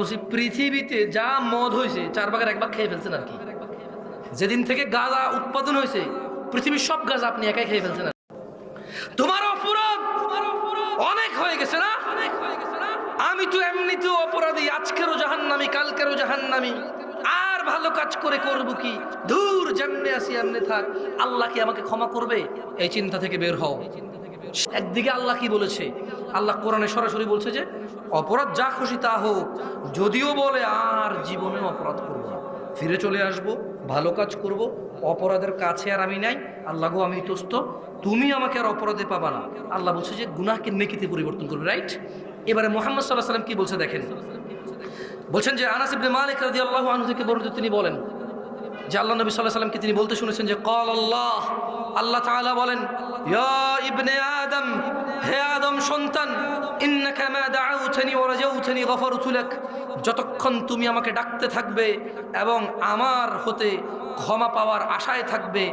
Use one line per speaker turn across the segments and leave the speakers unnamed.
বলছি পৃথিবীতে যা মদ হয়েছে 4 ভাগের 1 ভাগ খেয়ে ফেলছেন আর কি। যেদিন থেকে গাঁজা উৎপাদন হয়েছে পৃথিবীর সব গাঁজা আপনি একাই খেয়ে ফেলছেন। তোমার অপরাধ অনেক হয়ে গেছে না? আমি তো এমনিতেও অপরাধী, আজকেরও জাহান্নামী, কালকেরও জাহান্নামী, আর ভালো কাজ করে করব কি? দূর, যেমনে আসি এমনি থাক, আল্লাহ কি আমাকে ক্ষমা করবে? এই চিন্তা থেকে বের হও। একদিকে আল্লাহ কি বলেছে? আল্লাহ কোরআনে সরাসরি বলছে যে অপরাধ যা খুশি তা হোক, যদিও বলে আর জীবনে অপরাধ করব না, ফিরে চলে আসব, ভালো কাজ করব, অপরাধের কাছে আর আমি নাই। আল্লাহ গো, আমি তোস্ত, তুমি আমাকে আর অপরাধে পাবা না। আল্লাহ বলছে যে গুনাহকে নেকিতে পরিবর্তন করবে, রাইট? এবারে মুহাম্মদ সাল্লাল্লাহু আলাইহি ওয়াসাল্লাম কি বলছে দেখেন। বলছেন যে আনাস ইবনে মালিক রাদিয়াল্লাহু আনহু থেকে বর্ণিত, তিনি বলেন যে আল্লাহ নবী সাল্লাল্লাহু আলাইহি ওয়াসাল্লামকে তিনি বলতে শুনেছেন যে ক্বাল আল্লাহ, আল্লাহ তাআলা বলেন, ইয়া ইবনে আদম, হে আদম সন্তান, ইন্নাকা মা দাআউতানি ওয়া রাজাউতানি গফারতু লাক, যতক্ষণ তুমি আমাকে ডাকতে থাকবে এবং আমার হতে ক্ষমা পাওয়ার আশায় থাকবে,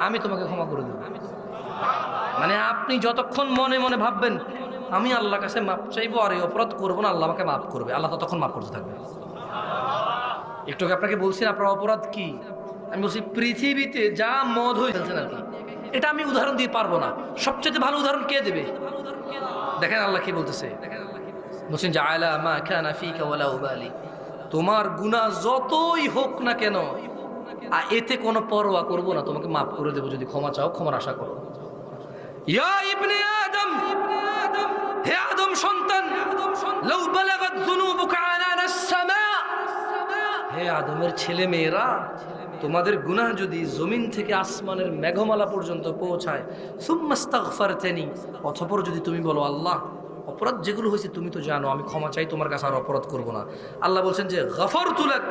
আমি তোমাকে ক্ষমা করে দেব। মানে আপনি যতক্ষণ মনে মনে ভাববেন আমি আল্লাহর কাছে মাপ চাইবো আর এই অপরাধ করবো না, আল্লাহ আমাকে মাফ করবে, আল্লাহ ততক্ষণ মাফ করতে থাকবে। একটু আপনাকে বলছি আপনার অপরাধ কি? আমি বলছি পৃথিবীতে যা মদ হয়ে ফেলছেন আর কি। এটা আমি উদাহরণ দিয়ে পারবো না, সবচেয়ে ভালো উদাহরণ কে দেবে? দেখেন আল্লাহ কি বলতেছে, বলছেন যে আলা মা কানা ফিকা ওয়ালা উবালি, তোমার গুনাহ যতই হোক না কেন এতে কোনো পরোয়া করবো না, তোমাকে মাফ করে দেবো যদি ক্ষমা চাও, ক্ষমার আশা করো। ইয়া ইবনে আদম, হে আদম সন্তান, লাউ বালাগাত যুনুবুকা আনানাস সামা, হে আদমের ছেলে মেয়েরা, তোমাদের গুনাহ যদি জমিন থেকে আসমানের মেঘমালা পর্যন্ত পৌঁছায়, সুম্মাস্তাগফারতানি, অতঃপর যদি তুমি বলো আল্লাহ অপরাধ যেগুলো হয়েছে তুমি তো জানো, আমি ক্ষমা চাই তোমার কাছে, আর অপরাধ করব না। আল্লাহ বলছেন যে গফারতু লাক,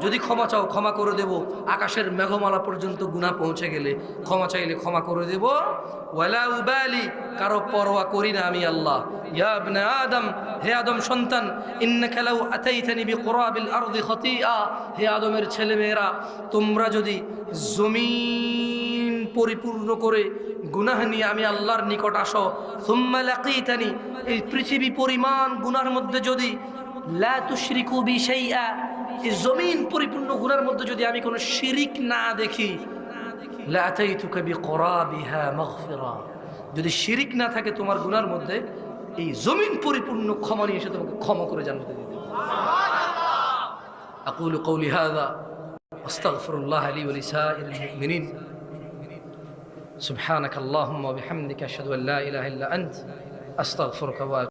যদি ক্ষমা চাও ক্ষমা করে দেব, আকাশের মেঘমালা পর্যন্ত গুনাহ পৌঁছে গেলে ক্ষমা চাইলে ক্ষমা করে দেব। ওয়ালা উবালি, কারো পরোয়া করি না আমি আল্লাহ। ইয়া ইবনে আদম, হে আদম সন্তান, ইন্নাকা লাউ আতাইতানি বিকুরাবিল আরদি খাতিয়া, হে আদমের ছেলে মেয়েরা, তোমরা যদি জমিন পরিপূর্ণ করে গুনাহ নিয়ে আমি আল্লাহর নিকট আসো, সুম্মা লাকিতানি, এই পৃথিবী পরিমাণ গুনার মধ্যে যদি লা তুশরিকু বি শাইআ, এই জমিন পরিপূর্ণ গুনার মধ্যে যদি আমি কোনো শিরিক না দেখি, লা আতাইতুকা বিকুরাবিহা মাগফিরা, যদি শিরিক না থাকে তোমার গুনার মধ্যে, এই জমিন পরিপূর্ণ ক্ষমা নিয়ে এসে তোমাকে ক্ষমা করে জান্নাতে দিয়ে দেব। আকুলু কওলি হাযা আস্তাগফিরুল্লাহ লি ওয়া লিসাইরিল মুমিনিন। সুবহানাকাল্লাহুম্মা ওয়া বিহামদিকা আশহাদু আল্লা ইলাহা ইল্লা আনতা আস্তাগফিরুকা ওয়া